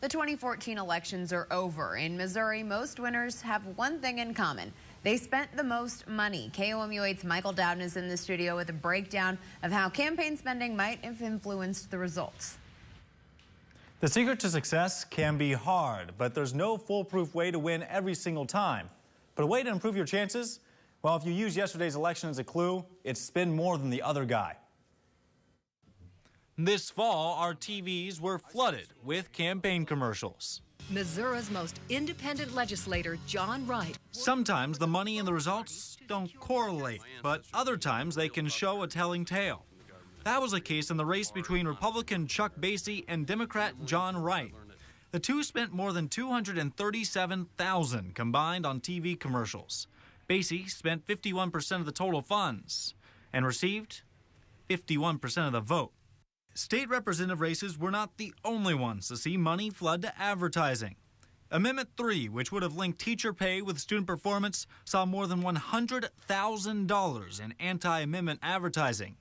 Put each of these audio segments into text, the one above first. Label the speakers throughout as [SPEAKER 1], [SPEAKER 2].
[SPEAKER 1] The 2014 elections are over. In Missouri, most winners have one thing in common. They spent the most money. KOMU8's Michael Dowden is in the studio with a breakdown of how campaign spending might have influenced the results.
[SPEAKER 2] The secret to success can be hard, but there's no foolproof way to win every single time. But a way to improve your chances? Well, if you use yesterday's election as a clue, it's spend more than the other guy. This fall, our TVs were flooded with campaign commercials.
[SPEAKER 3] Missouri's most independent legislator, John Wright.
[SPEAKER 2] Sometimes the money and the results don't correlate, but other times they can show a telling tale. That was the case in the race between Republican Chuck Basye and Democrat John Wright. The two spent more than $237,000 combined on TV commercials. Basye spent 51% of the total funds and received 51% of the vote. State representative races were not the only ones to see money flood to advertising. Amendment 3, which would have linked teacher pay with student performance, saw more than $100,000 in anti-amendment advertising,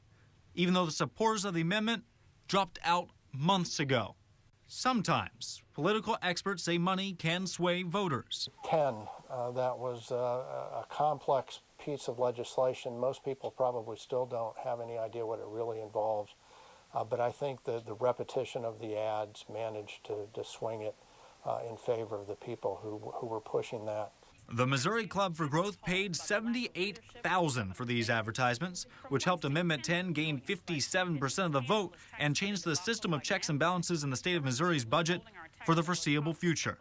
[SPEAKER 2] even though the supporters of the amendment dropped out months ago. Sometimes political experts say money can sway voters.
[SPEAKER 4] 10, that was a complex piece of legislation. Most people probably still don't have any idea what it really involves. But I think the repetition of the ads managed to swing it in favor of the people who were pushing that.
[SPEAKER 2] The Missouri Club for Growth paid $78,000 for these advertisements, which helped Amendment 10 gain 57% of the vote and change the system of checks and balances in the state of Missouri's budget for the foreseeable future.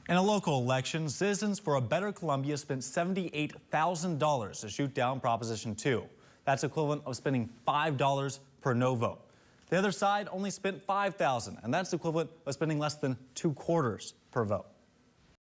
[SPEAKER 2] In a local election, Citizens for a Better Columbia spent $78,000 to shoot down Proposition 2. That's equivalent of spending $5 per no vote. The other side only spent $5,000, and that's equivalent of spending less than 2/4 per vote.